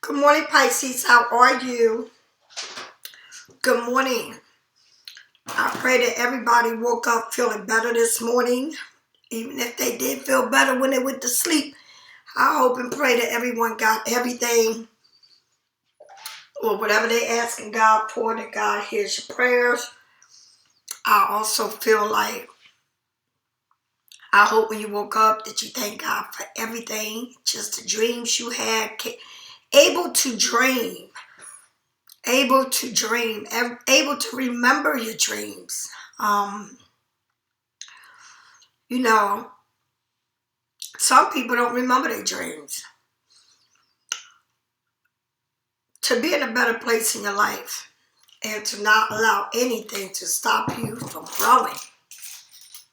Good morning, Pisces. How are you? Good morning. I pray that everybody woke up feeling better this morning. Even if they did feel better when they went to sleep, I hope and pray that everyone got everything or whatever they asking God for, that God hears your prayers. I also feel like, I hope when you woke up that you thank God for everything, just the dreams you had, able to dream. Able to dream, able to remember your dreams. You know, some people don't remember their dreams. To be in a better place in your life and to not allow anything to stop you from growing.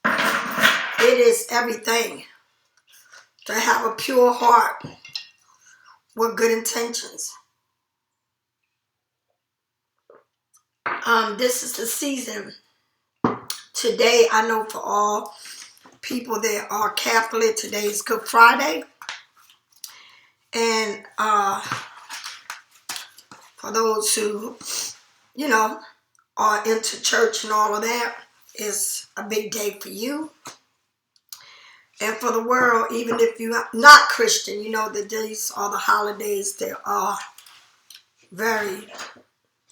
It is everything to have a pure heart with good intentions. This is the season. Today, I know for all people that are Catholic, today is Good Friday. And for those who, are into church and all of that, it's a big day for you. And for the world, even if you're not Christian, you know that these are the holidays that are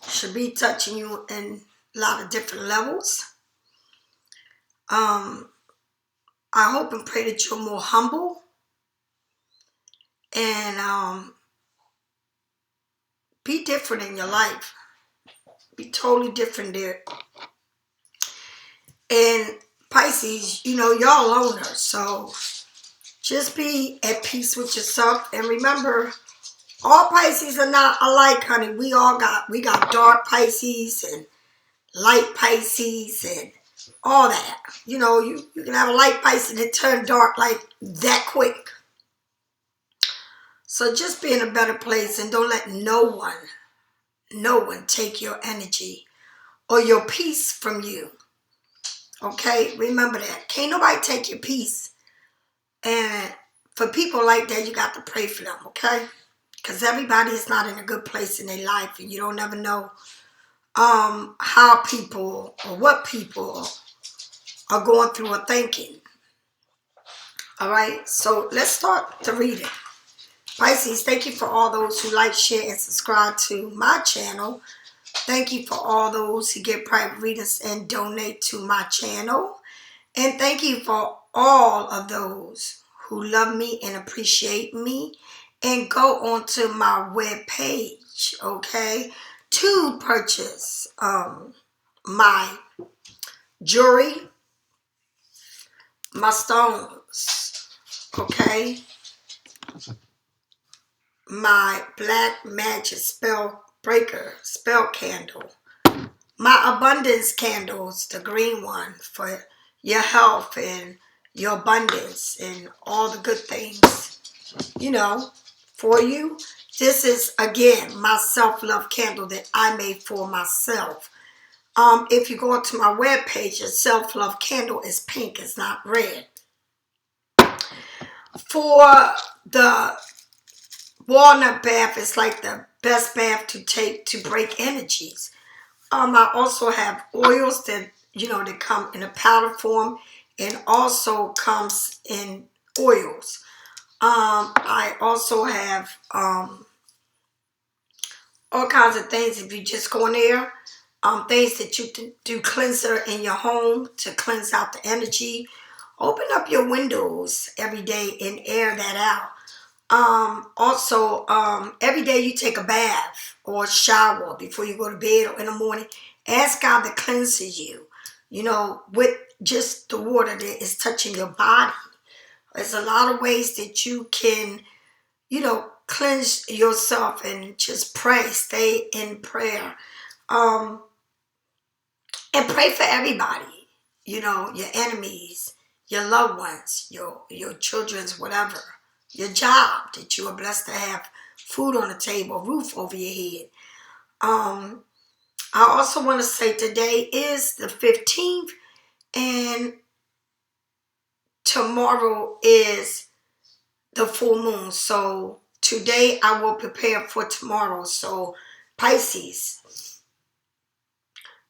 should be touching you in a lot of different levels. I hope and pray that you're more humble and be different in your life. Be totally different there. And Pisces, y'all loners, so just be at peace with yourself. And remember, all Pisces are not alike, honey. We got dark Pisces and light Pisces and all that. You can have a light Pisces that turn dark like that quick. So just be in a better place and don't let no one take your energy or your peace from you. Okay? Remember that. Can't nobody take your peace. And for people like that, you got to pray for them, okay? Because everybody is not in a good place in their life, and you don't ever know how people or what people are going through or thinking. All right, so let's start the reading. Pisces, thank you for all those who like, share, and subscribe to my channel. Thank you for all those who get private readings and donate to my channel. And thank you for all of those who love me and appreciate me and go onto my webpage, okay, to purchase my jewelry, my stones, okay, my black magic spell breaker spell candle, my abundance candles, the green one for your health and your abundance and all the good things, for you. This is, again, my self-love candle that I made for myself. If you go to my webpage, your self-love candle is pink. It's not red. For the walnut bath, it's like the best bath to take to break energies. I also have oils that, that come in a powder form and also comes in oils. I also have all kinds of things. If you just go in there, things that you can do cleanser in your home to cleanse out the energy. Open up your windows every day and air that out. Also, every day you take a bath or shower before you go to bed or in the morning. Ask God to cleanse you, with just the water that is touching your body. There's a lot of ways that you can, cleanse yourself and just pray. Stay in prayer. And pray for everybody, your enemies, your loved ones, your children's whatever, your job, that you are blessed to have food on the table, roof over your head. I also want to say today is the 15th and tomorrow is the full moon. So today I will prepare for tomorrow. So Pisces,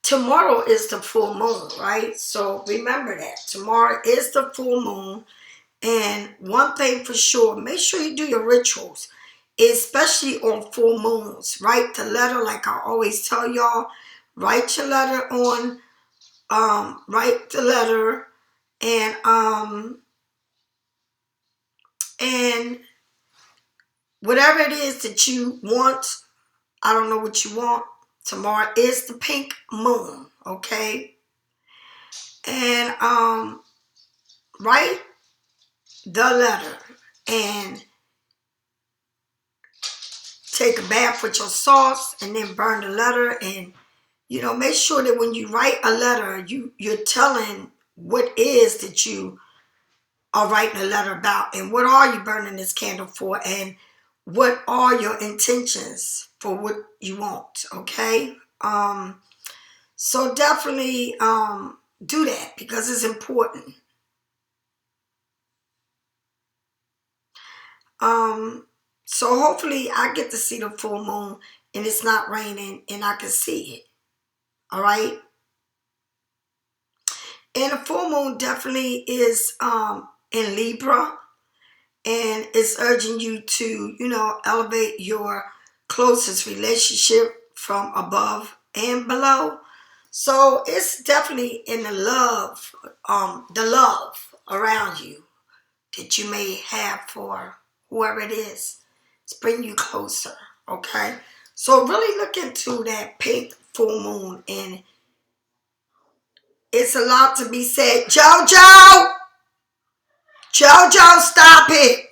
tomorrow is the full moon, right? So remember that. Tomorrow is the full moon. And one thing for sure, make sure you do your rituals, especially on full moons. Write the letter, like I always tell y'all. Write your letter on, write the letter, and whatever it is that you want, I don't know what you want. Tomorrow is the pink moon, okay? And write the letter and take a bath with your sauce and then burn the letter. And make sure that when you write a letter, you're telling what is that you are writing a letter about, and what are you burning this candle for, and what are your intentions for what you want, okay? So definitely do that because it's important. So hopefully I get to see the full moon and it's not raining and I can see it. All right. And the full moon definitely is in Libra, and it's urging you to, elevate your closest relationship from above and below. So it's definitely in the love around you that you may have for whoever it is. It's bringing you closer, okay? So really look into that pink full moon, and it's a lot to be said. Jojo! Jojo, stop it!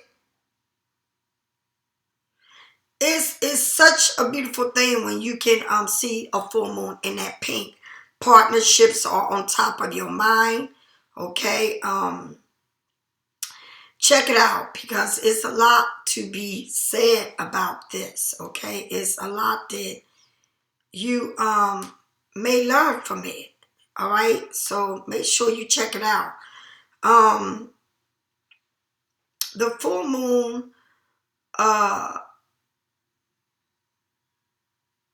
It's such a beautiful thing when you can see a full moon in that pink. Partnerships are on top of your mind, okay? Check it out because it's a lot to be said about this, okay? It's a lot that you may learn from it, all right? So make sure you check it out. The full moon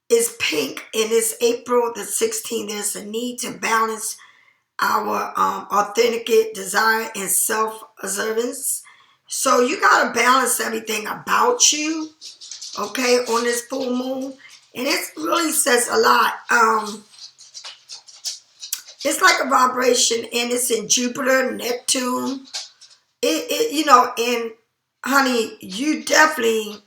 is pink and it's April the 16th. There's a need to balance our authentic desire and self-observance. So you got to balance everything about you, okay, on this full moon. And it really says a lot. It's like a vibration, and it's in Jupiter, Neptune. And honey, you definitely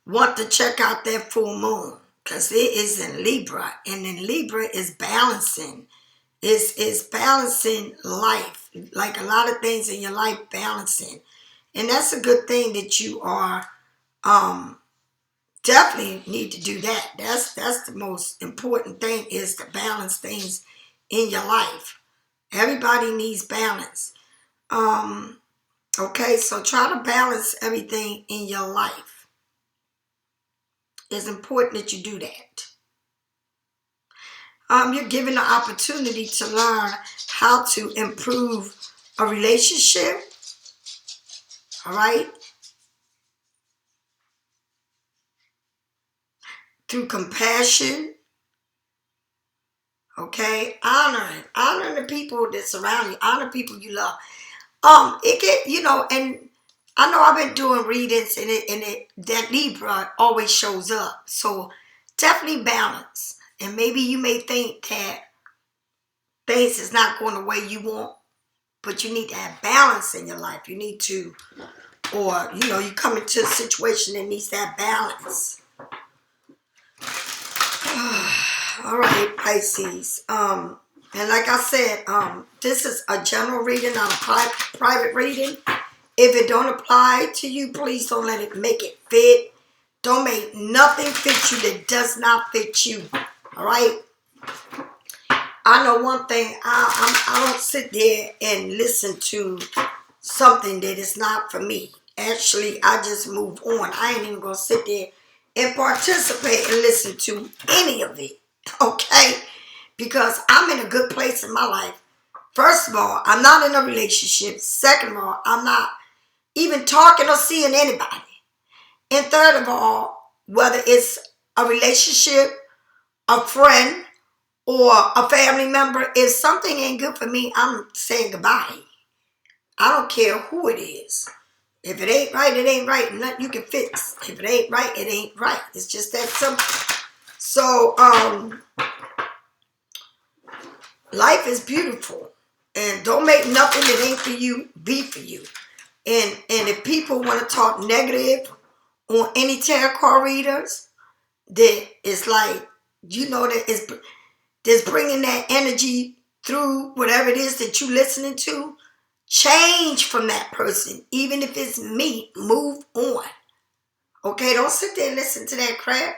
want to check out that full moon because it is in Libra, and in Libra is balancing. It's balancing life, like a lot of things in your life balancing. And that's a good thing that you are definitely need to do that. That's the most important thing, is to balance things in your life. Everybody needs balance. Okay, so try to balance everything in your life. It's important that you do that. You're given the opportunity to learn how to improve a relationship. All right. Through compassion. Okay. Honoring the people that surround you. Honor people you love. It get, and I know I've been doing readings, and that Libra always shows up. So definitely balance. And maybe you may think that things is not going the way you want, but you need to have balance in your life. You need to, or you come into a situation that needs that balance. All right, Pisces. And like I said, this is a general reading, not a private reading. If it don't apply to you, please don't let it make it fit. Don't make nothing fit you that does not fit you. All right. I know one thing. I don't sit there and listen to something that is not for me. Actually, I just move on. I ain't even gonna sit there and participate and listen to any of it. Okay? Because I'm in a good place in my life. First of all, I'm not in a relationship. Second of all, I'm not even talking or seeing anybody. And third of all, whether it's a relationship, a friend, or a family member, if something ain't good for me, I'm saying goodbye. I don't care who it is. If it ain't right, it ain't right. Nothing you can fix. If it ain't right, it ain't right. It's just that simple. So, life is beautiful. And don't make nothing that ain't for you be for you. And if people want to talk negative on any tarot card readers, that it's like, you know, that it's just bringing that energy through whatever it is that you're listening to. Change from that person. Even if it's me, move on. Okay, don't sit there and listen to that crap.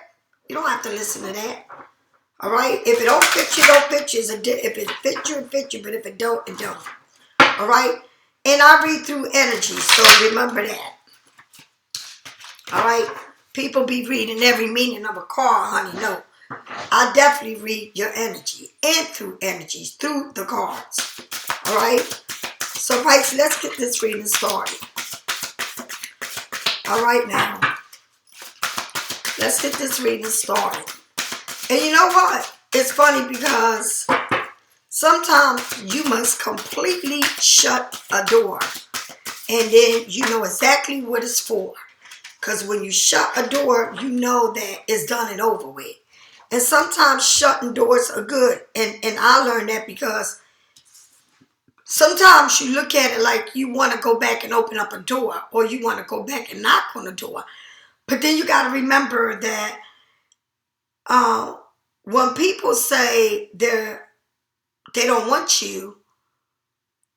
You don't have to listen to that. All right? If it don't fit you, don't fit you. If it fits you, it fits you. But if it don't, it don't. All right? And I read through energy, so remember that. All right? People be reading every meaning of a card, honey. No. I definitely read your energy and through energies, through the cards. All right? So, Pisces, let's get this reading started. All right, now. Let's get this reading started. And you know what? It's funny because sometimes you must completely shut a door. And then you know exactly what it's for. Because when you shut a door, you know that it's done and over with. And sometimes shutting doors are good. And I learned that because sometimes you look at it like you want to go back and open up a door. Or you want to go back and knock on a door. But then you got to remember that when people say they don't want you,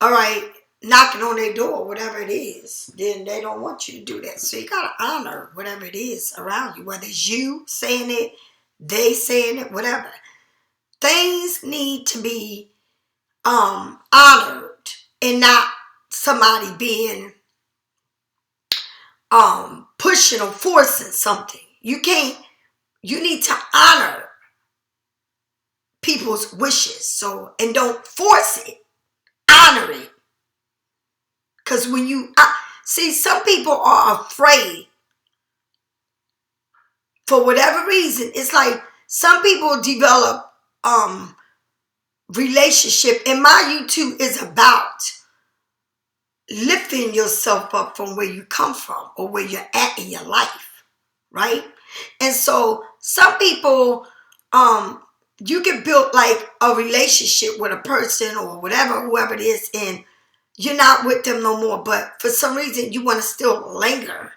all right, knocking on their door, whatever it is, then they don't want you to do that. So you got to honor whatever it is around you, whether it's you saying it, they saying it, whatever. Things need to be honored and not somebody being pushing or forcing something. You need to honor people's wishes. So, and don't force it. Honor it. Because when you see, some people are afraid for whatever reason. It's like some people develop relationship, and my you.To is about lifting yourself up from where you come from or where you're at in your life, right? And so some people, you can build like a relationship with a person or whatever, whoever it is, and you're not with them no more, but for some reason you want to still linger.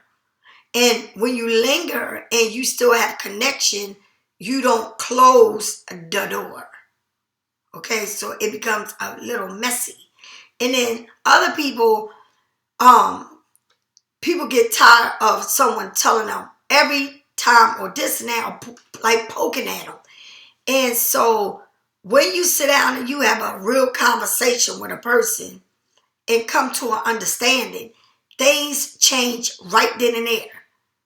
And when you linger and you still have connection, you don't close the door. Okay, so it becomes a little messy. And then other people, people get tired of someone telling them every time or this and that, or like poking at them. And so when you sit down and you have a real conversation with a person and come to an understanding, things change right then and there.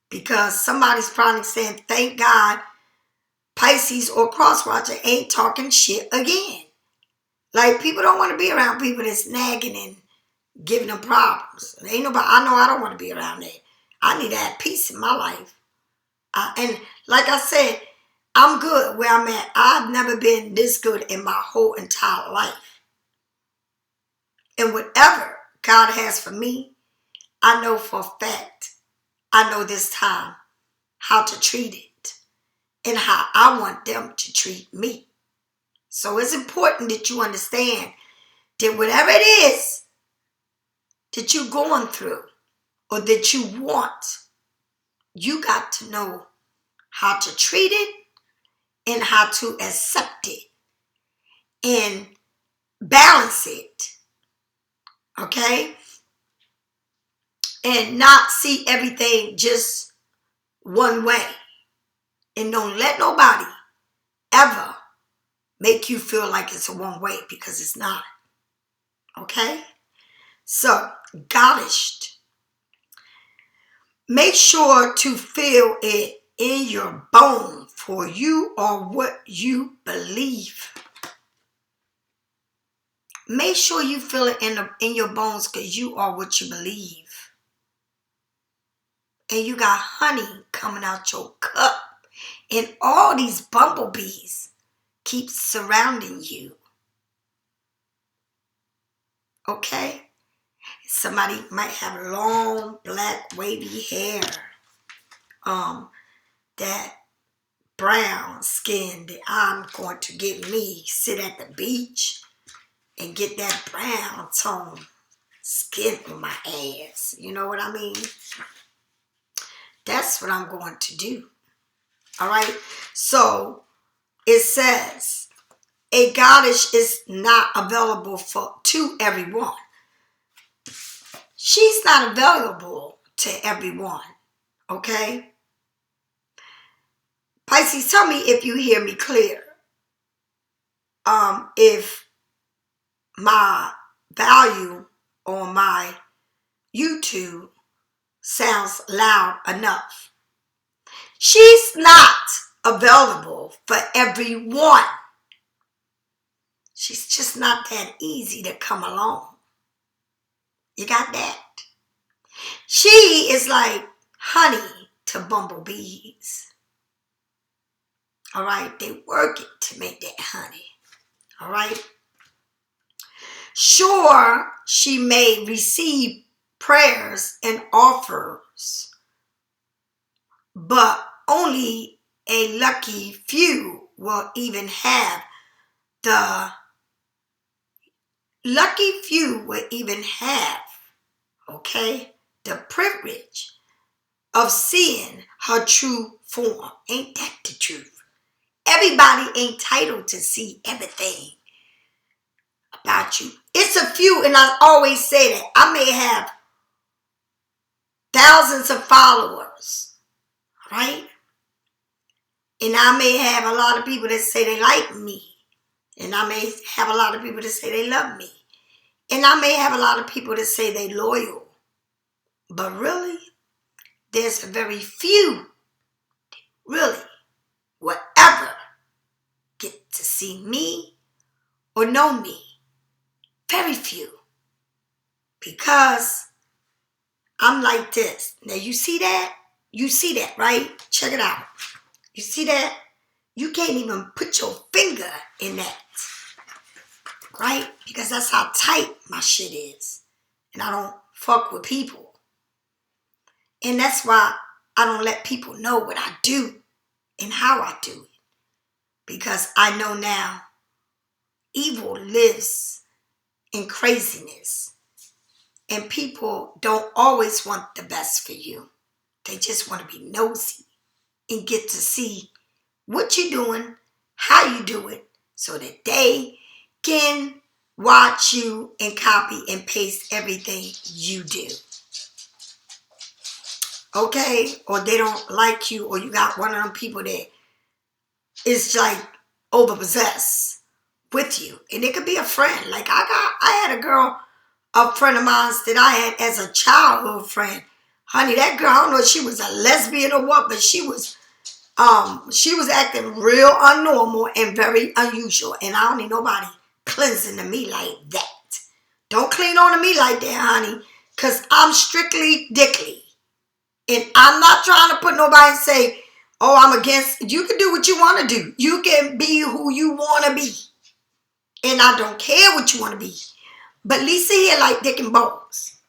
Because somebody's probably saying, thank God Pisces or cross-watcher ain't talking shit again. Like, people don't want to be around people that's nagging and giving them problems. Ain't nobody, I know I don't want to be around that. I need to have peace in my life. And like I said, I'm good where I'm at. I've never been this good in my whole entire life. And whatever God has for me, I know for a fact, I know this time how to treat it and how I want them to treat me. So it's important that you understand that whatever it is that you're going through or that you want, you got to know how to treat it and how to accept it and balance it. Okay? And not see everything just one way. And don't let nobody ever make you feel like it's a one way, because it's not. Okay? So, goddess, make sure to feel it in your bone, for you are what you believe. Make sure you feel it in your bones, because you are what you believe. and you got honey coming out your cup, and all these bumblebees keep surrounding you. Okay? Somebody might have long, black, wavy hair. That brown skin that I'm going to get me, sit at the beach and get that brown tone skin on my ass. You know what I mean? That's what I'm going to do. All right? So it says, a goddess is not available to everyone. She's not available to everyone. Okay? Pisces, tell me if you hear me clear. If my value on my YouTube sounds loud enough. She's not available for everyone. She's just not that easy to come along. You got that? She is like honey to bumblebees. All right? They work it to make that honey. All right? Sure, she may receive prayers and offers, but only a lucky few will even have okay, the privilege of seeing her true form. Ain't that the truth? Everybody ain't entitled to see everything about you. It's a few, and I always say that. I may have thousands of followers, right? And I may have a lot of people that say they like me. And I may have a lot of people that say they love me. And I may have a lot of people that say they loyal. But really, there's a very few that really will ever get to see me or know me. Very few. Because I'm like this. Now you see that? You see that, right? Check it out. You see that? You can't even put your finger in that. Right? Because that's how tight my shit is. And I don't fuck with people. And that's why I don't let people know what I do and how I do it. Because I know now evil lives in craziness. And people don't always want the best for you. They just want to be nosy and get to see what you're doing, how you do it, so that they can watch you and copy and paste everything you do. Okay? Or they don't like you, or you got one of them people that is like overpossessed with you. And it could be a friend. Like I had a friend of mine that I had as a childhood friend. Honey, that girl, I don't know if she was a lesbian or what, but she was acting real unnormal and very unusual. And I don't need nobody cleansing to me like that. Don't clean on to me like that, honey, because I'm strictly dickly. And I'm not trying to put nobody and say, oh, I'm against. You can do what you want to do. You can be who you want to be. And I don't care what you want to be. But Lisa here like dick and balls.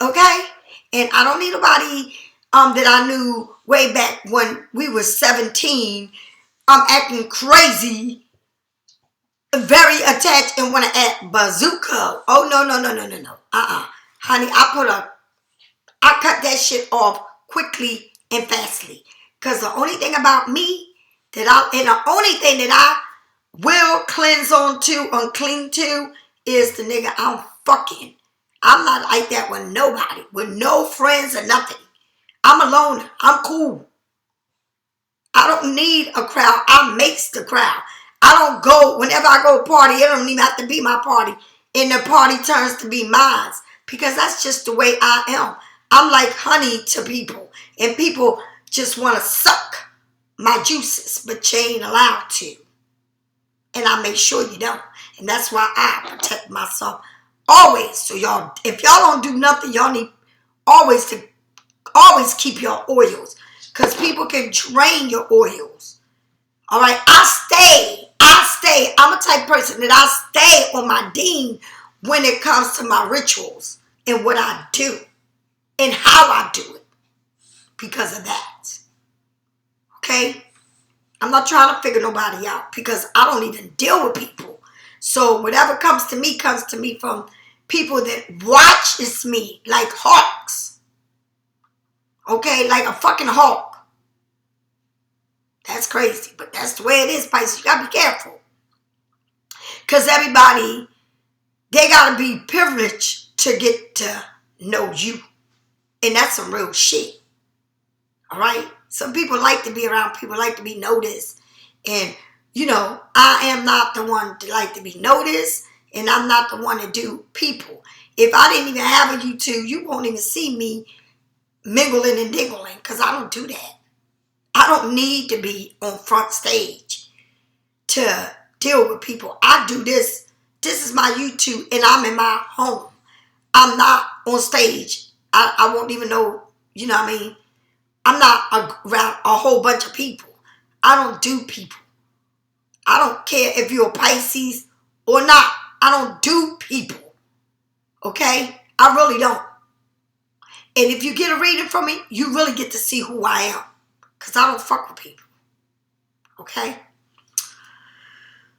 Okay? And I don't need nobody that I knew way back when we were 17. I'm acting crazy, very attached, and want to act bazooka. Oh, no. Honey, I cut that shit off quickly and fastly. Because the only thing about me and the only thing that I will cleanse on to, unclean to, is the nigga I'm fucking. I'm not like that with nobody, with no friends or nothing. I'm a loner. I'm cool. I don't need a crowd. I makes the crowd. I don't go, whenever I go party, it don't even have to be my party. And the party turns to be mine. Because that's just the way I am. I'm like honey to people. And people just want to suck my juices, but you ain't allowed to. And I make sure you don't. And that's why I protect myself always. So y'all, if y'all don't do nothing, y'all need always to always keep your oils because people can drain your oils. All right, I stay. I'm a type of person that I stay on my ding when it comes to my rituals and what I do and how I do it because of that. Okay? I'm not trying to figure nobody out because I don't even deal with people. So whatever comes to me from people that watches me like hawks. Okay? Like a fucking hawk. That's crazy, but that's the way it is, Pisces. You gotta be careful. Because everybody, they gotta be privileged to get to know you. And that's some real shit. Alright? Some people like to be around people, like to be noticed. And, you know, I am not the one to like to be noticed. And I'm not the one to do people. If I didn't even have a U2, you won't even see me mingling and dingling. Because I don't do that. I don't need to be on front stage to deal with people. I do this. This is my U2 and I'm in my home. I'm not on stage. I won't even know, you know what I mean? I'm not around a whole bunch of people. I don't do people. I don't care if you're a Pisces or not. I don't do people. Okay? I really don't. And if you get a reading from me, you really get to see who I am. Because I don't fuck with people. Okay?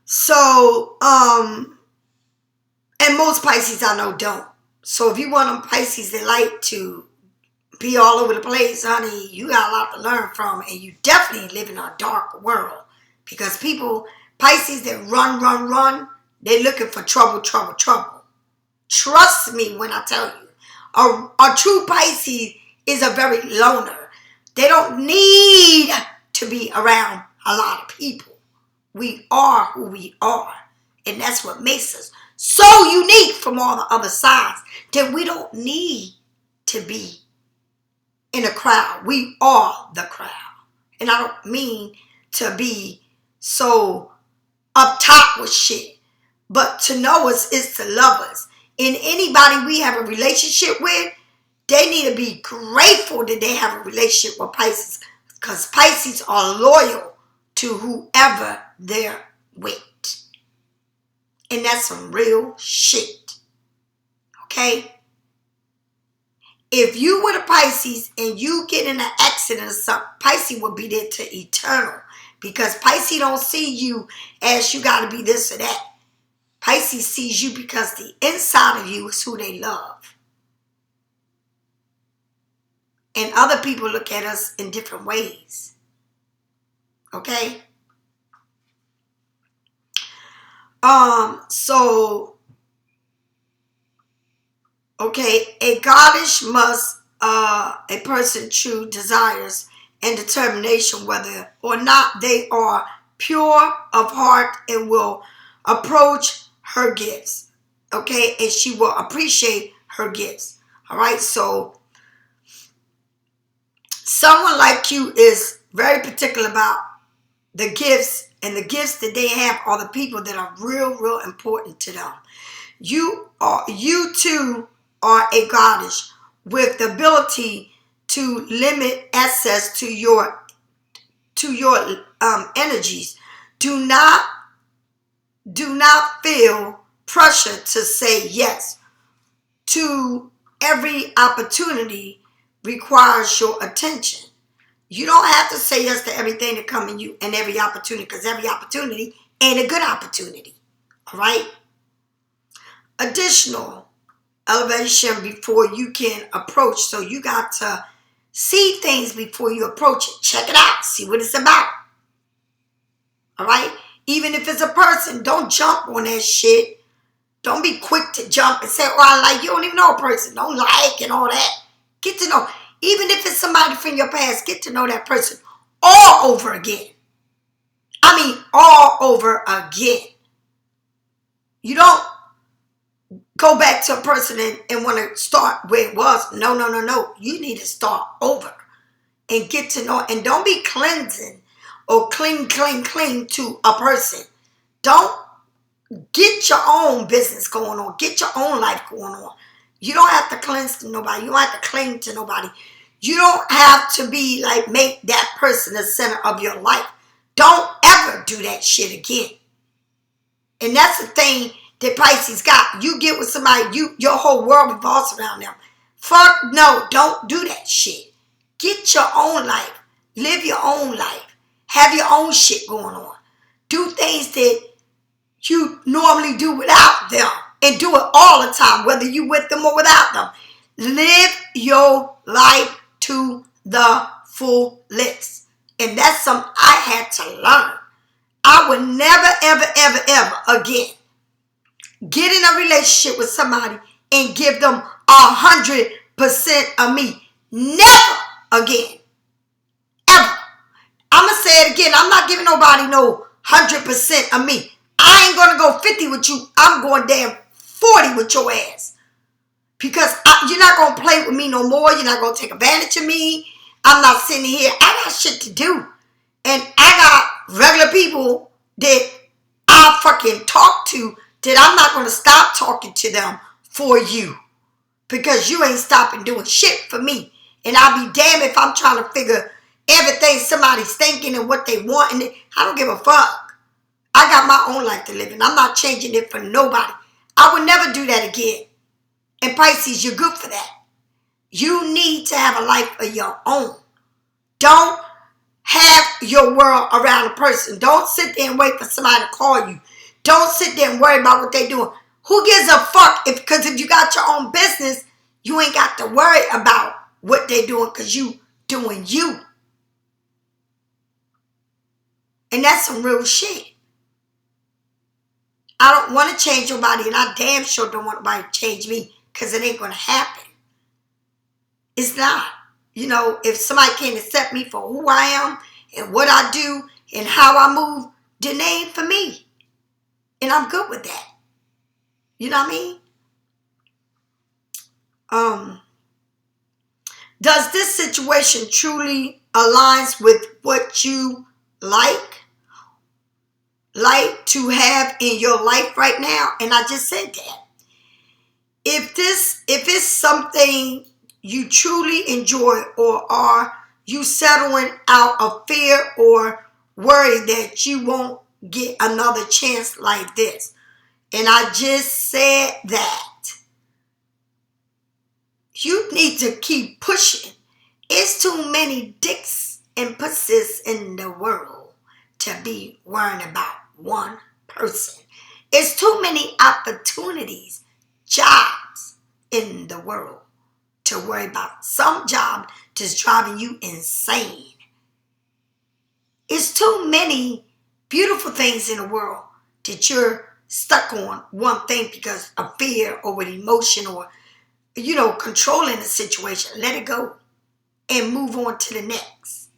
So, and most Pisces I know don't. So if you want them Pisces that like to be all over the place, honey, you got a lot to learn from. And you definitely live in a dark world. Because people, Pisces that run, they're looking for trouble. Trust me when I tell you. A true Pisces is a very loner. They don't need to be around a lot of people. We are who we are. And that's what makes us so unique from all the other sides that we don't need to be in a crowd. We are the crowd. And I don't mean to be so up top with shit. But to know us is to love us. And anybody we have a relationship with, they need to be grateful that they have a relationship with Pisces. Because Pisces are loyal to whoever they're with. And that's some real shit. Okay? If you were a Pisces and you get in an accident or something, Pisces will be there to eternal. Because Pisces don't see you as you got to be this or that. Pisces sees you because the inside of you is who they love. And other people look at us in different ways. Okay? A goddess must, a person true desires and determination whether or not they are pure of heart and will approach her gifts. Okay? And she will appreciate her gifts. All right? So, someone like you is very particular about the gifts, and the gifts that they have are the people that are real important to them. You too are a goddess with the ability to limit access to your energies. Do not feel pressure to say yes to every opportunity requires your attention. You don't have to say yes to everything that comes in you and every opportunity, because every opportunity ain't a good opportunity. All right? Additional elevation before you can approach. So you got to see things before you approach it. Check it out. See what it's about. All right? Even if it's a person, don't jump on that shit. Don't be quick to jump and say, oh, I like you. Don't even know a person. Don't like and all that. Get to know. Even if it's somebody from your past, get to know that person all over again. I mean, all over again. You don't go back to a person and want to start where it was. No. You need to start over and get to know. And don't be cleansing or cling to a person. Don't get your own business going on. Get your own life going on. You don't have to cleanse to nobody. You don't have to cling to nobody. You don't have to be like, make that person the center of your life. Don't ever do that shit again. And that's the thing that Pisces got. You get with somebody, your whole world revolves around them. Fuck no, don't do that shit. Get your own life. Live your own life. Have your own shit going on. Do things that you normally do without them. And do it all the time, whether you with them or without them. Live your life to the fullest. And that's something I had to learn. I would never, ever, ever, ever again get in a relationship with somebody and give them 100% of me. Never again. Ever. I'm going to say it again. I'm not giving nobody no 100% of me. I ain't going to go 50 with you. I'm going damn 40 with your ass. Because you're not going to play with me no more. You're not going to take advantage of me. I'm not sitting here. I got shit to do. And I got regular people that I fucking talk to that I'm not going to stop talking to them for you. Because you ain't stopping doing shit for me. And I'll be damned if I'm trying to figure everything somebody's thinking and what they want. And I don't give a fuck. I got my own life to live in. I'm not changing it for nobody. I would never do that again. And Pisces, you're good for that. You need to have a life of your own. Don't have your world around a person. Don't sit there and wait for somebody to call you. Don't sit there and worry about what they're doing. Who gives a fuck? Because if you got your own business, you ain't got to worry about what they're doing because you doing you. And that's some real shit. I don't want to change nobody, and I damn sure don't want nobody to change me because it ain't going to happen. It's not. You know, if somebody can't accept me for who I am and what I do and how I move, then they ain't for me. And I'm good with that. You know what I mean? Does this situation truly aligns with what you like to have in your life right now? And I just said that. If it's something you truly enjoy, or are you settling out of fear or worry that you won't get another chance like this? And I just said that. You need to keep pushing. It's too many dicks and pussies in the world to be worrying about one person. It's too many opportunities, jobs in the world to worry about. Some job that's driving you insane. It's too many beautiful things in the world that you're stuck on one thing because of fear or with emotion or, you know, controlling the situation. Let it go and move on to the next.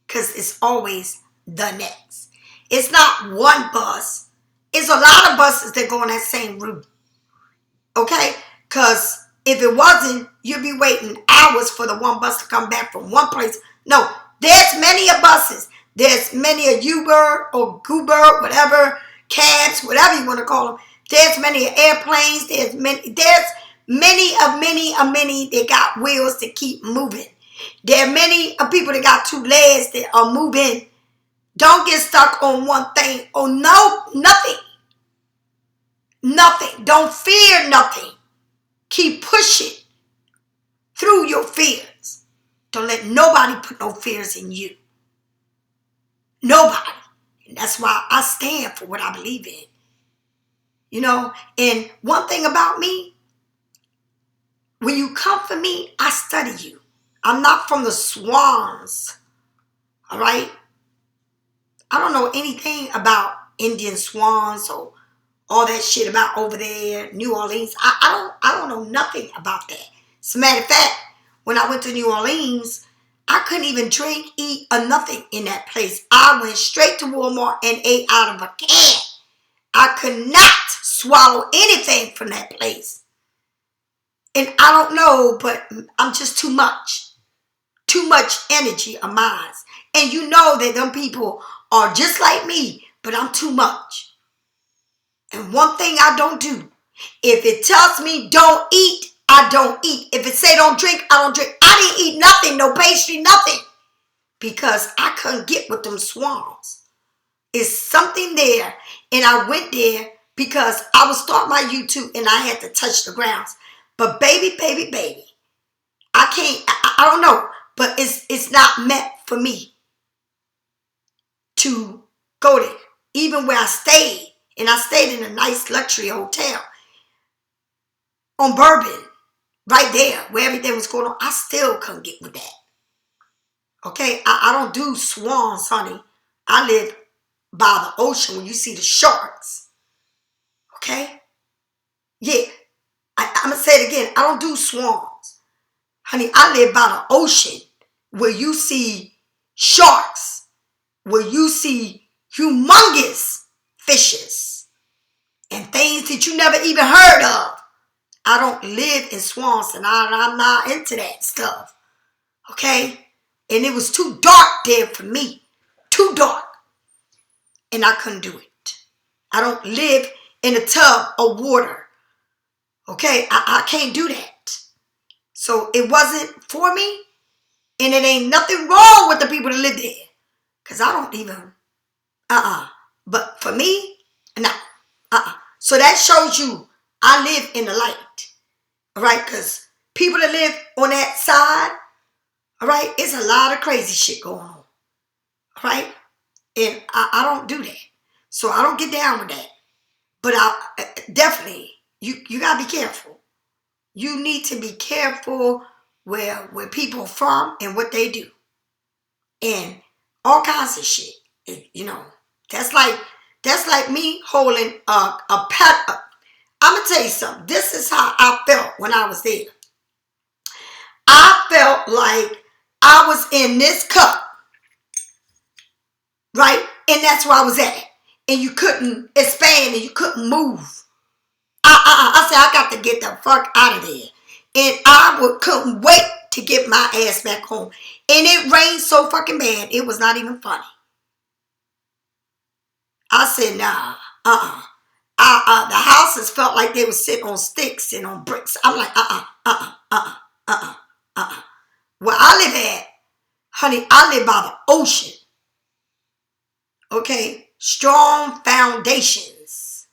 Because it's always the next. It's not one bus. It's a lot of buses that go on that same route. Okay? Because if it wasn't, you'd be waiting hours for the one bus to come back from one place. No, there's many of buses. There's many of Uber or Goober, whatever, cabs, whatever you want to call them. There's many airplanes. There's many that got wheels to keep moving. There are many people that got two legs that are moving. Don't get stuck on one thing. Oh no, nothing. Nothing. Don't fear nothing. Keep pushing through your fears. Don't let nobody put no fears in you. Nobody. And that's why I stand for what I believe in. You know, and one thing about me, when you come for me, I study you. I'm not from the swans. All right? I don't know anything about Indian swans or all that shit about over there, New Orleans. I don't know nothing about that. As a matter of fact, when I went to New Orleans, I couldn't even drink, eat, or nothing in that place. I went straight to Walmart and ate out of a can. I could not swallow anything from that place. And I don't know, but I'm just too much. Too much energy of mine. And you know that them people are just like me, but I'm too much. And one thing I don't do, if it tells me don't eat, I don't eat. If it say don't drink, I don't drink. I didn't eat nothing, no pastry, nothing. Because I couldn't get with them swans. It's something there. And I went there because I was starting my U.To and I had to touch the grounds. But baby, I can't, I don't know. But it's not meant for me to go there. Even where I stayed. And I stayed in a nice luxury hotel on Bourbon. Right there, where everything was going on. I still couldn't get with that. Okay? I don't do swans, honey. I live by the ocean when you see the sharks. Okay? Yeah. I'm going to say it again. I don't do swans. Honey, I live by the ocean where you see sharks. Where you see humongous fishes. And things that you never even heard of. I don't live in swamps and I'm not into that stuff. Okay? And it was too dark there for me. Too dark. And I couldn't do it. I don't live in a tub of water. Okay? I can't do that. So it wasn't for me. And it ain't nothing wrong with the people that live there. Because I don't even, But for me, no. So that shows you I live in the light. All right? Because people that live on that side, all right, it's a lot of crazy shit going on. All right? And I don't do that. So I don't get down with that. But definitely, you got to be careful. You need to be careful where people are from and what they do. And all kinds of shit. You know, that's like me holding a pet. I'm going to tell you something. This is how I felt when I was there. I felt like I was in this cup. Right? And that's where I was at. And you couldn't expand and you couldn't move. I said, I got to get the fuck out of there. And I couldn't wait to get my ass back home. And it rained so fucking bad, it was not even funny. I said, nah, the houses felt like they were sitting on sticks and on bricks. I'm like, Where I live at, honey, I live by the ocean. Okay? Strong foundations.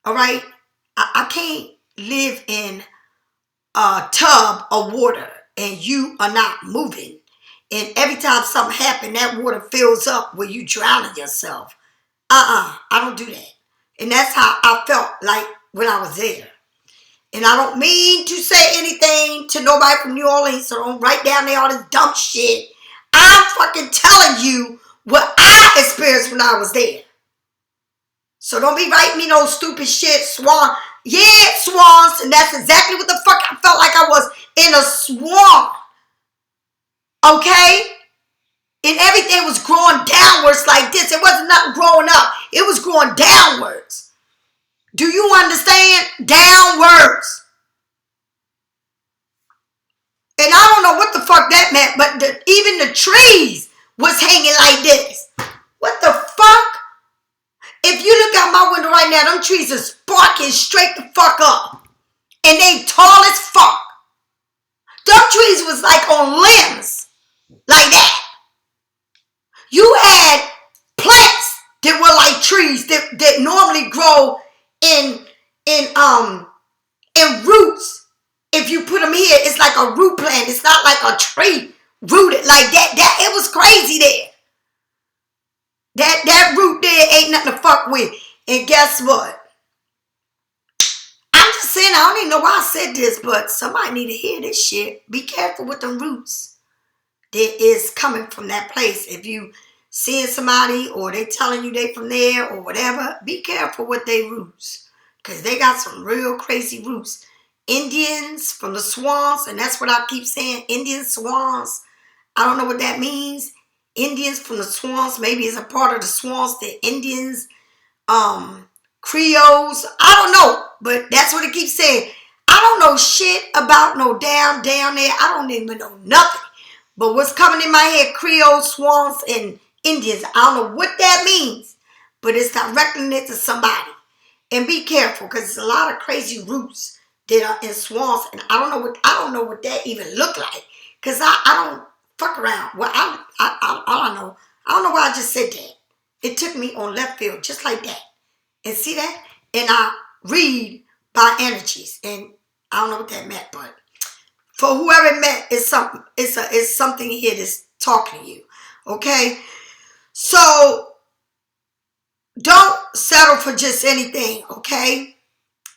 All right? I can't live in a tub of water and you are not moving. And every time something happens, that water fills up where you drowning yourself. I don't do that. And that's how I felt like when I was there. And I don't mean to say anything to nobody from New Orleans, so don't write down there all this dumb shit. I'm fucking telling you what I experienced when I was there. So don't be writing me no stupid shit, swan. Yeah, swans, and that's exactly what the fuck I felt like I was in a swan. Okay? And everything was growing downwards like this. It wasn't nothing growing up. It was growing downwards. Do you understand? Downwards. And I don't know what the fuck that meant, but even the trees was hanging like this. What the fuck? If you look out my window right now, them trees are sparking straight the fuck up. And they tall as fuck. Them trees was like on limbs. Like that. You had plants that were like trees that normally grow in roots. If you put them here, it's like a root plant. It's not like a tree rooted like that. It was crazy there. That root there ain't nothing to fuck with. And guess what? I'm just saying, I don't even know why I said this, but somebody need to hear this shit. Be careful with them roots that is coming from that place. If you seeing somebody or they telling you they from there or whatever, be careful with their roots. Because they got some real crazy roots. Indians from the swamps, and that's what I keep saying, Indian swamps. I don't know what that means. Indians from the swamps, maybe it's a part of the swamps, the Indians, Creoles, I don't know, but that's what it keeps saying. I don't know shit about no down there. I don't even know nothing. But what's coming in my head, Creole, swamps, and Indians, I don't know what that means, but it's directing it to somebody. And be careful, because there's a lot of crazy roots that are in swamps, and I don't know what that even look like, cause I don't fuck around. Well, I don't know why I just said that. It took me on left field just like that. And see that? And I read by energies, and I don't know what that meant, but for whoever it meant, it's something. It's something here that's talking to you. Okay, so don't settle for just anything. Okay,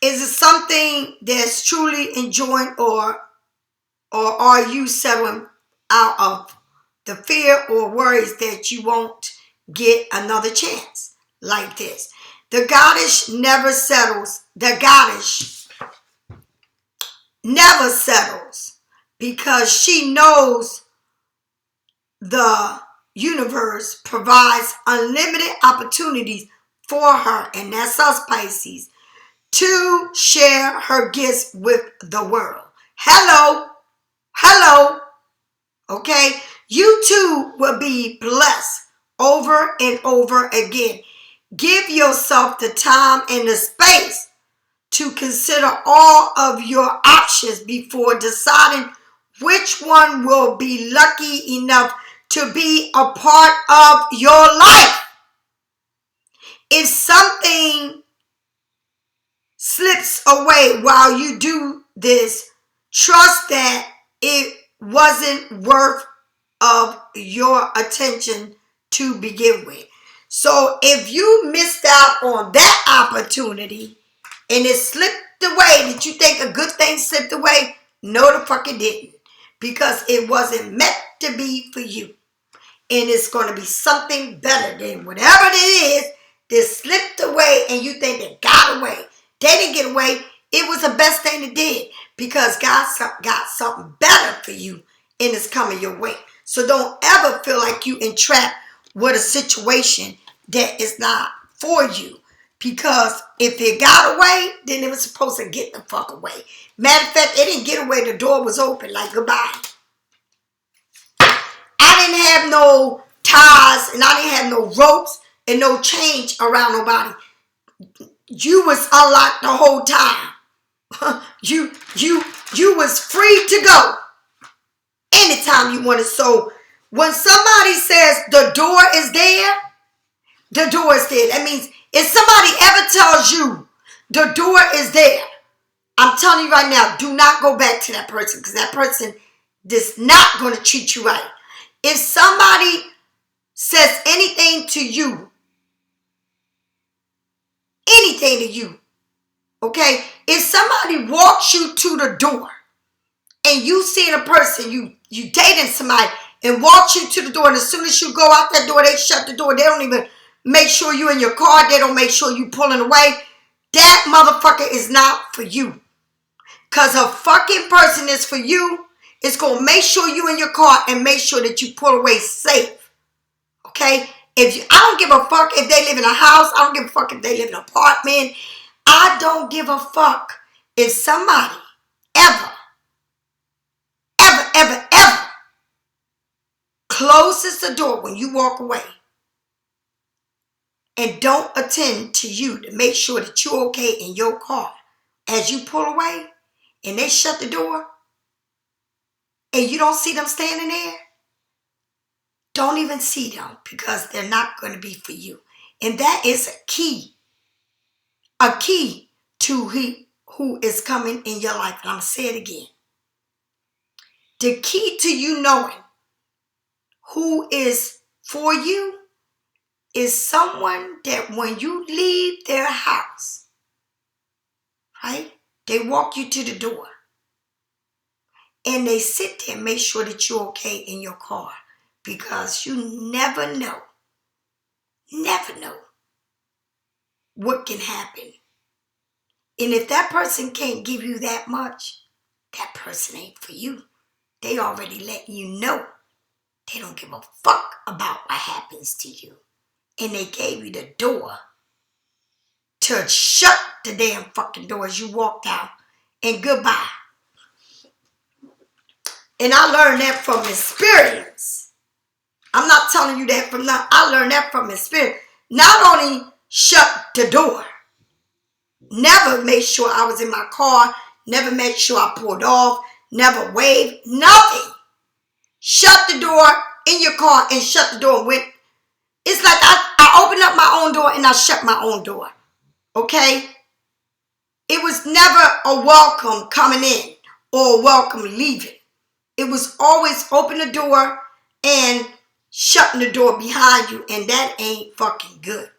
is it something that's truly enjoying, or are you settling out of the fear or worries that you won't get another chance like this? The goddess never settles. The goddess never settles because she knows the universe provides unlimited opportunities for her, and that's us Pisces, to share her gifts with the world. Hello. Hello. Okay? You too will be blessed over and over again. Give yourself the time and the space to consider all of your options before deciding which one will be lucky enough to be a part of your life. If something slips away while you do this, trust that it wasn't worth of your attention to begin with. So if you missed out on that opportunity and it slipped away, did you think a good thing slipped away? No, the fuck it didn't. Because it wasn't meant to be for you. And it's going to be something better than whatever it is that slipped away and you think they got away. They didn't get away. It was the best thing they did because God got something better for you and it's coming your way. So don't ever feel like you entrapped with a situation that is not for you. Because if it got away, then it was supposed to get the fuck away. Matter of fact, it didn't get away. The door was open. Like, goodbye. I didn't have no ties and I didn't have no ropes and no change around nobody. You was unlocked the whole time. You was free to go anytime you wanted. So when somebody says the door is there, the door is there. That means if somebody ever tells you the door is there, I'm telling you right now, do not go back to that person because that person is not going to treat you right. If somebody says anything to you, okay? If somebody walks you to the door and you see a person, you dating somebody and walks you to the door, and as soon as you go out that door, they shut the door. They don't even make sure you in your car. They don't make sure you pulling away. That motherfucker is not for you. Because a fucking person is for you. It's going to make sure you in your car and make sure that you pull away safe. Okay? I don't give a fuck if they live in a house. I don't give a fuck if they live in an apartment. I don't give a fuck if somebody ever closes the door when you walk away and don't attend to you to make sure that you're okay in your car as you pull away and they shut the door and you don't see them standing there, don't even see them because they're not going to be for you. And that is a key to who is coming in your life. And I'm going to say it again. The key to you knowing who is for you is someone that when you leave their house, right, they walk you to the door and they sit there and make sure that you're okay in your car because you never know what can happen. And if that person can't give you that much, that person ain't for you. They already letting you know. They don't give a fuck about what happens to you. And they gave you the door to shut the damn fucking door as you walked out. And goodbye. And I learned that from experience. I'm not telling you that from now. I learned that from experience. Not only shut the door. Never made sure I was in my car never made sure I pulled off, never waved, nothing. Shut the door in your car and shut the door and went. It's like I opened up my own door and I shut my own door. Okay? It was never a welcome coming in or a welcome leaving. It was always open the door and shutting the door behind you, and that ain't fucking good.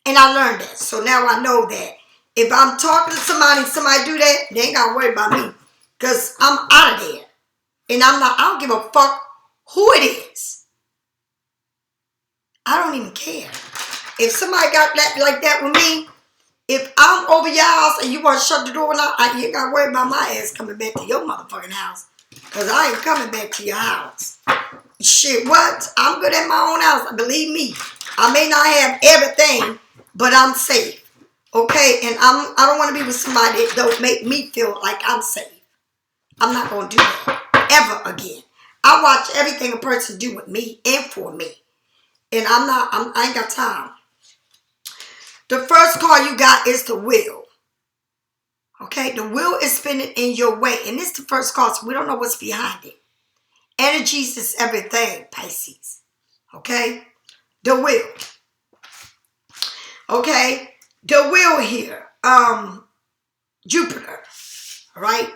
And I learned that. So now I know that if I'm talking to somebody do that, they ain't gotta worry about me. Because I'm out of there. And I don't give a fuck who it is. I don't even care. If somebody got that like that with me, if I'm over your house and you want to shut the door, you ain't got to worry about my ass coming back to your motherfucking house. Because I ain't coming back to your house. Shit, what? I'm good at my own house. Believe me. I may not have everything, but I'm safe. Okay? And I don't want to be with somebody that don't make me feel like I'm safe. I'm not going to do that ever again. I watch everything a person do with me and for me. And I ain't got time. The first card you got is the wheel. Okay, the wheel is spinning in your way. And this is the first card, so we don't know what's behind it. Energies is everything, Pisces. Okay, the wheel. Okay, the wheel here. Jupiter. All right.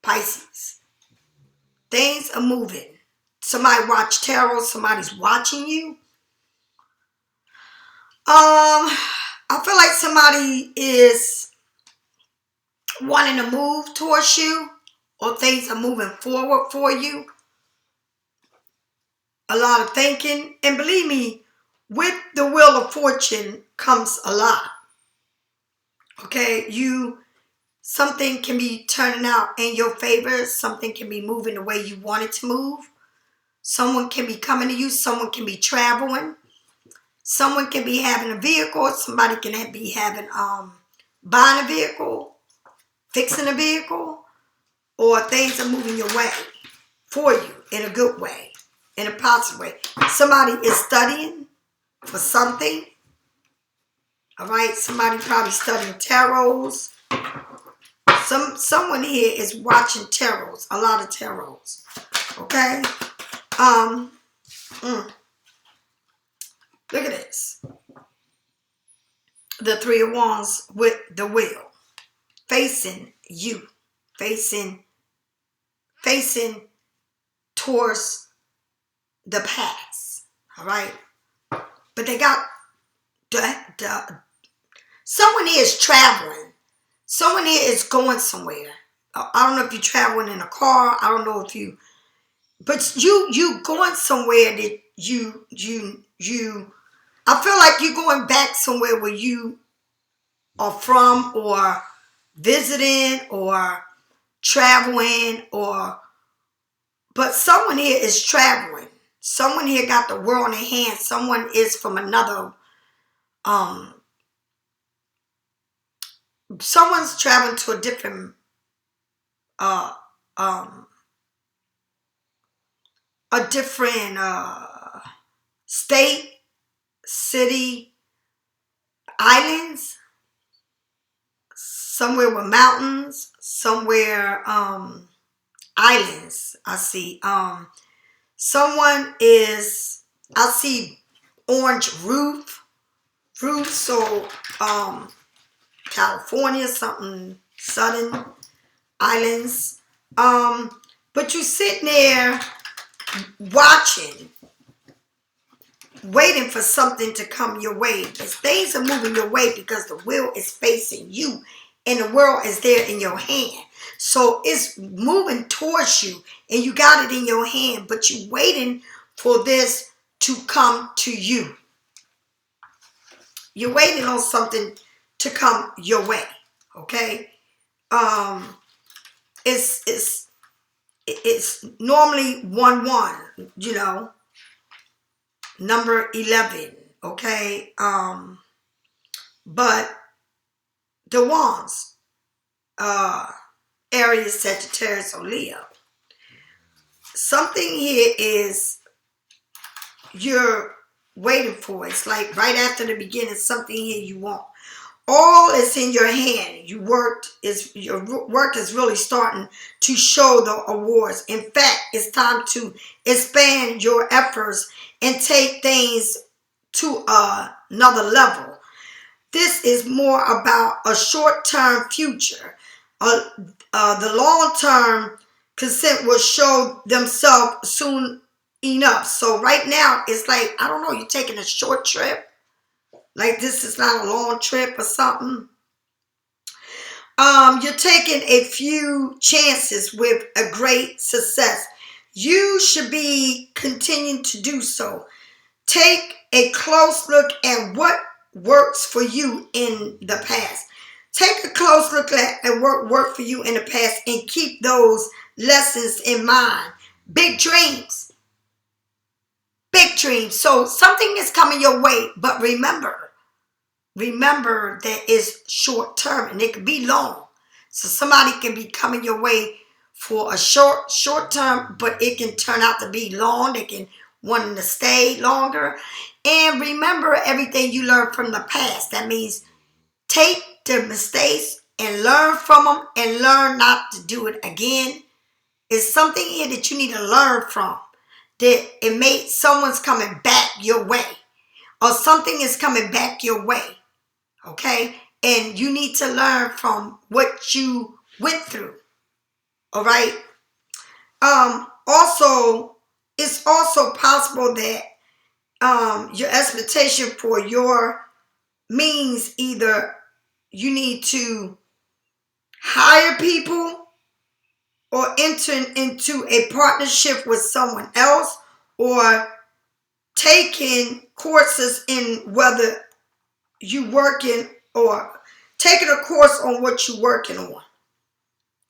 Pisces. Things are moving. Somebody watch tarot. Somebody's watching you. I feel like somebody is wanting to move towards you, or things are moving forward for you. A lot of thinking. And believe me, with the Wheel of Fortune comes a lot. Okay, something can be turning out in your favor. Something can be moving the way you want it to move. Someone can be coming to you. Someone can be traveling. Someone can be having a vehicle. Somebody can be having, buying a vehicle, fixing a vehicle, or things are moving your way for you in a good way, in a positive way. Somebody is studying for something. All right, somebody probably studying tarots. Someone here is watching tarots, a lot of tarots. Okay, look at this. The Three of Wands with the wheel. Facing you. Facing towards the past. All right? But they got someone here is traveling. Someone here is going somewhere. I don't know if you're traveling in a car. I don't know if you... But you going somewhere that you... I feel like you're going back somewhere where you are from, or visiting, or traveling, but someone here is traveling. Someone here got the world in their hands. Someone is from another, someone's traveling to a different, state, city, islands, somewhere with mountains, somewhere, islands. I see, someone is, I see orange roof, so, California, something, southern islands, but you sitting there watching, waiting for something to come your way. Because things are moving your way because the wheel is facing you and the world is there in your hand. So it's moving towards you and you got it in your hand, but you're waiting for this to come to you. You're waiting on something to come your way. Okay? It's normally 1-1, you know. Number 11, okay? But the wands, Aries, Sagittarius, or Leo. Something here is you're waiting for. It's like right after the beginning, something here you want. all is in your hand. Your work is really starting to show the awards. In fact, it's time to expand your efforts and take things to another level. This is more about a short-term future. The long-term consent will show themselves soon enough. So right now, it's like, I don't know, you're taking a short trip. Like this is not a long trip or something. You're taking a few chances with a great success. You should be continuing to do so. Take a close look at what works for you in the past. Take a close look at what worked for you in the past and keep those lessons in mind. Big dreams. Big dreams. So something is coming your way, but remember that it's short term and it can be long. So somebody can be coming your way for a short term, but it can turn out to be long. They can want to stay longer. And remember everything you learned from the past. That means take the mistakes and learn from them and learn not to do it again. It's something here that you need to learn from. That it may someone's coming back your way, or something is coming back your way. Okay? And you need to learn from what you went through. All right? Also, it's also possible that your expectation for your means either you need to hire people or enter into a partnership with someone else, or taking courses in whether you working or taking a course on what you're working on.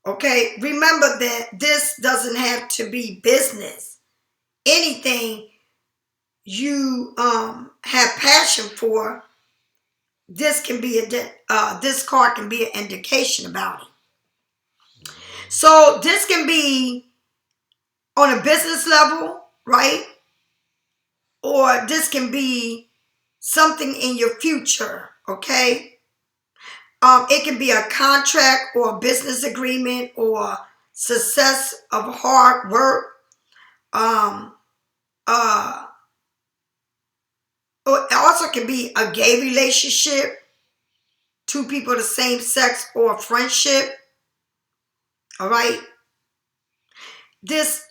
Okay, remember that this doesn't have to be business. Anything you have passion for, this can be this card can be an indication about it. So this can be on a business level, right? Or this can be something in your future, okay? It can be a contract or a business agreement or success of hard work. It also can be a gay relationship, two people of the same sex, or a friendship. All right. This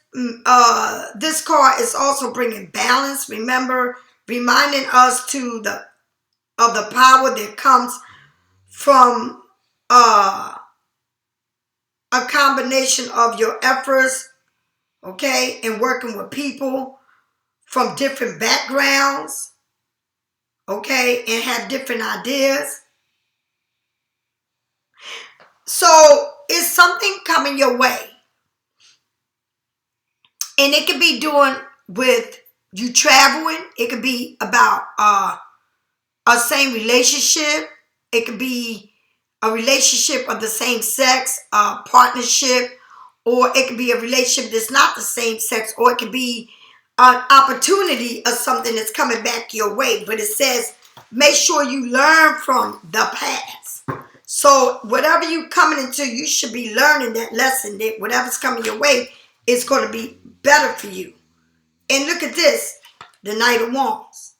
card is also bringing balance. Remember, reminding us of the power that comes from a combination of your efforts, okay, and working with people from different backgrounds, okay, and have different ideas. So it's something coming your way. And it could be doing with you traveling. It could be about a same relationship. It could be a relationship of the same sex, a partnership, or it could be a relationship that's not the same sex, or it could be an opportunity of something that's coming back your way. But it says, make sure you learn from the past. So whatever you coming into, you should be learning that lesson, that whatever's coming your way is going to be better for you. And look at this, the Knight of Wands.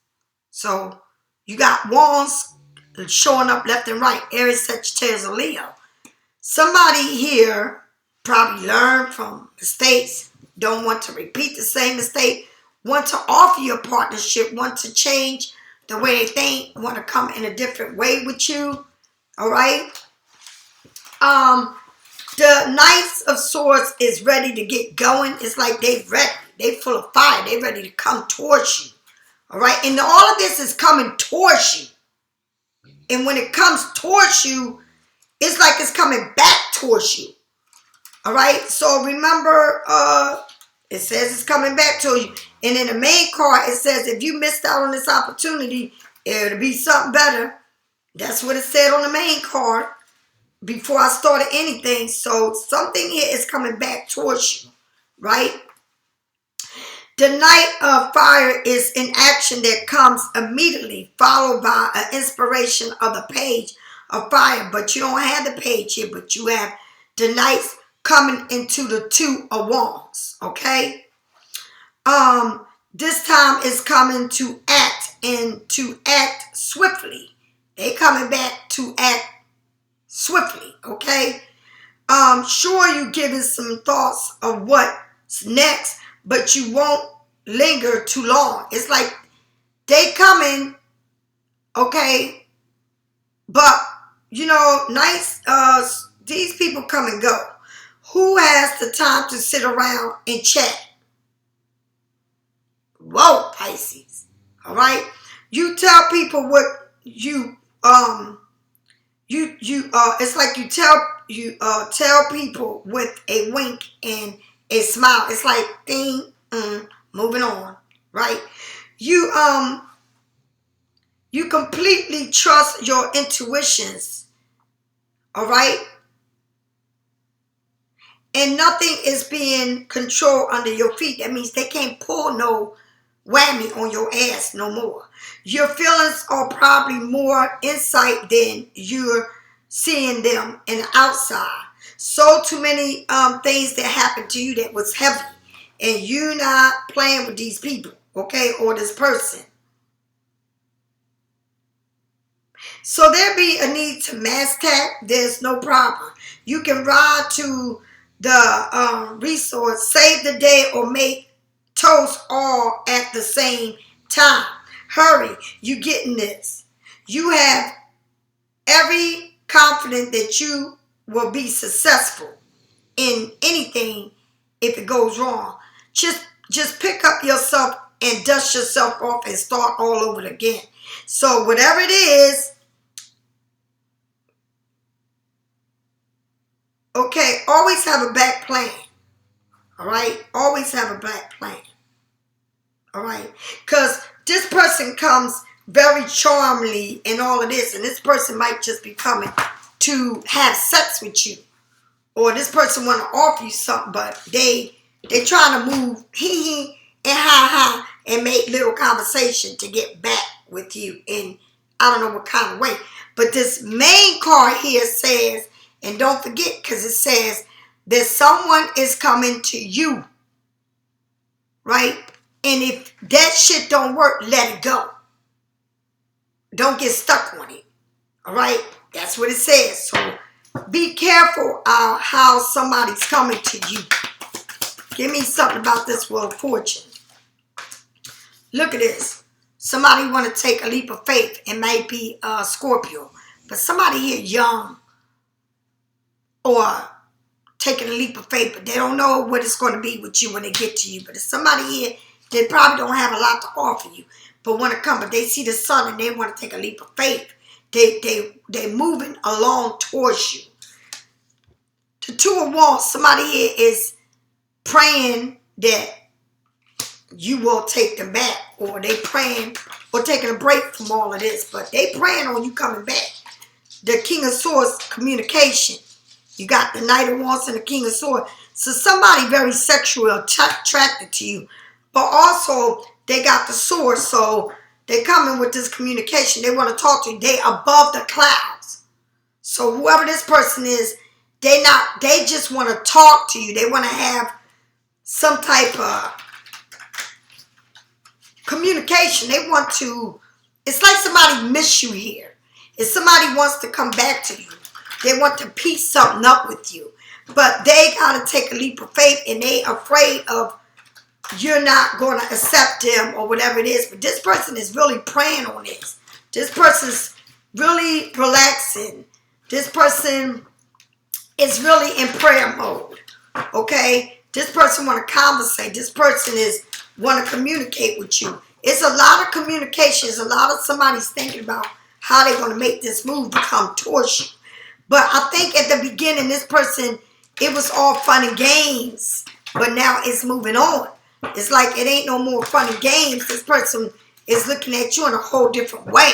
So you got wands showing up left and right, Aries, Sagittarius, or Leo. Somebody here probably learned from mistakes, don't want to repeat the same mistake, want to offer you a partnership, want to change the way they think, want to come in a different way with you. All right? The Knights of Swords is ready to get going. It's like they're ready. They're full of fire. They're ready to come towards you. All right? And all of this is coming towards you. And when it comes towards you, it's like it's coming back towards you. All right? So remember, it says it's coming back to you. And in the main card, it says if you missed out on this opportunity, it'll be something better. That's what it said on the main card before I started anything. So something here is coming back towards you, right? The Knight of Fire is an action that comes immediately, followed by an inspiration of the Page of fire, but you don't have the page here, but you have the Knights coming into the Two of Wands, okay? This time is coming to act and to act swiftly. They coming back to act swiftly, okay? Sure, you giving some thoughts of what's next, but you won't linger too long. It's like they coming, okay, but you know, nice. These people come and go. Who has the time to sit around and chat? Whoa, Pisces. All right, you tell people what you it's like you tell people with a wink and a smile. It's like ding, moving on, right? You completely trust your intuitions, all right? And nothing is being controlled under your feet. That means they can't pull no whammy on your ass no more. Your feelings are probably more insight than you're seeing them in the outside. So too many things that happened to you that was heavy, and you not playing with these people, okay, or this person. So there be a need to mass tag. There's no problem. You can ride to the resource, save the day, or make toast all at the same time. Hurry, you getting this. You have every confidence that you will be successful in anything if it goes wrong. Just pick up yourself and dust yourself off and start all over again. So whatever it is, okay, always have a back plan. All right? Always have a back plan. All right? Because this person comes very charmingly and all of this, and this person might just be coming to have sex with you. Or this person want to offer you something, but they trying to move hee and ha and make little conversation to get back with you in I don't know what kind of way. But this main card here says, and don't forget, because it says that someone is coming to you, right? And if that shit don't work, let it go. Don't get stuck on it, all right? That's what it says. So be careful how somebody's coming to you. Give me something about this Wheel of Fortune. Look at this. Somebody want to take a leap of faith. It might be Scorpio. But somebody here young or taking a leap of faith, but they don't know what it's going to be with you when they get to you. But if somebody here, they probably don't have a lot to offer you, but want to come, but they see the sun and they want to take a leap of faith. They moving along towards you. The Two of Wands, somebody here is praying that you will take them back, or they praying or taking a break from all of this, but they praying on you coming back. The King of Swords, communication. You got the Knight of Wands and the King of Swords. So somebody very sexual attracted to you, but also they got the sword, so they coming with this communication. They want to talk to you. They above the clouds. So whoever this person is, they just want to talk to you. They want to have some type of communication. They want to, it's like somebody miss you here. If somebody wants to come back to you, they want to piece something up with you. But they got to take a leap of faith, and they afraid of you're not going to accept them or whatever it is. But this person is really praying on this. This person's really relaxing. This person is really in prayer mode. Okay? This person want to conversate. This person is want to communicate with you. It's a lot of communication. It's a lot of somebody's thinking about how they're going to make this move to come towards you. But I think at the beginning, this person, it was all fun and games. But now it's moving on. It's like it ain't no more fun and games. This person is looking at you in a whole different way.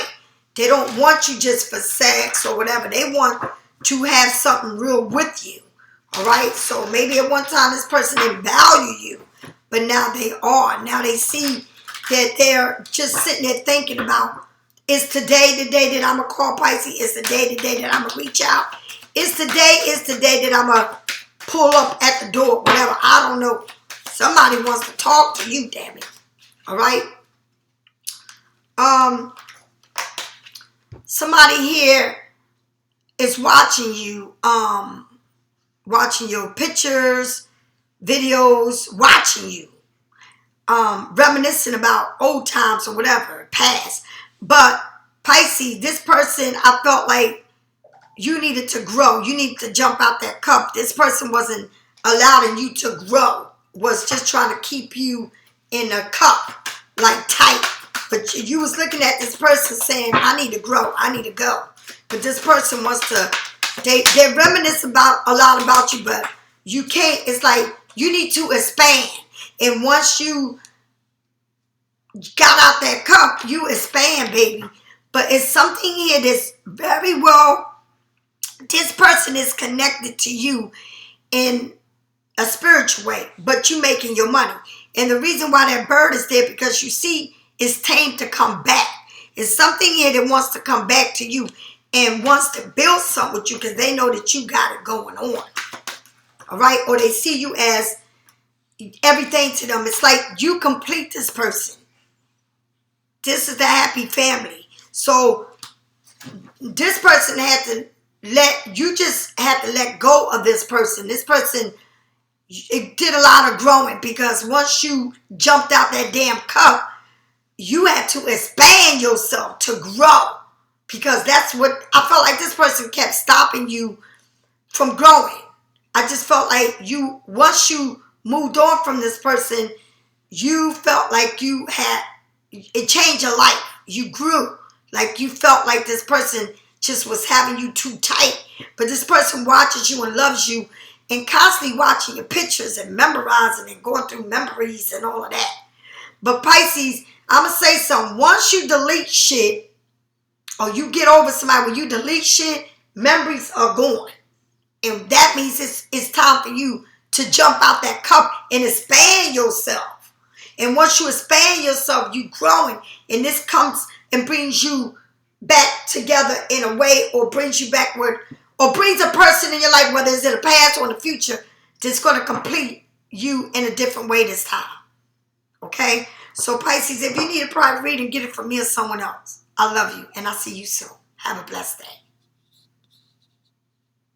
They don't want you just for sex or whatever. They want to have something real with you. All right? So maybe at one time this person didn't value you. But now they are. Now they see that they're just sitting there thinking about Is today the day that I'm going to call Pisces? Is today the day that I'm going to reach out? Is the day that I'm going to pull up at the door? Whatever. I don't know. Somebody wants to talk to you, damn it. All right? Somebody here is watching you, watching your pictures, videos, watching you, reminiscing about old times or whatever, past. But Pisces, this person, I felt like you needed to grow. You needed to jump out that cup. This person wasn't allowing you to grow, was just trying to keep you in a cup, like tight. But you was looking at this person saying, I need to grow, I need to go. But this person wants to, they reminisce about a lot about you, but you can't. It's like you need to expand. And once you got out that cup, you expand, baby. But it's something here that's very well, this person is connected to you in a spiritual way, but you making your money. And the reason why that bird is there, because you see, it's time to come back. It's something here that wants to come back to you and wants to build something with you because they know that you got it going on. All right? Or they see you as everything to them. It's like you complete this person. This is the happy family. So this person had to just had to let go of this person. This person, it did a lot of growing because once you jumped out that damn cup, you had to expand yourself to grow, because that's what I felt like. This person kept stopping you from growing. I just felt like you, once you moved on from this person, you felt like you had, it changed your life. You grew. Like you felt like this person just was having you too tight. But this person watches you and loves you and constantly watching your pictures and memorizing and going through memories and all of that. But Pisces, I'm going to say something. Once you delete shit, or you get over somebody, when you delete shit, memories are gone. And that means it's time for you to jump out that cup and expand yourself. And once you expand yourself, you growing. And this comes and brings you back together in a way, or brings you backward, or brings a person in your life, whether it's in the past or in the future, that's going to complete you in a different way this time. Okay? So Pisces, if you need a private reading, get it from me or someone else. I love you, and I'll see you soon. Have a blessed day.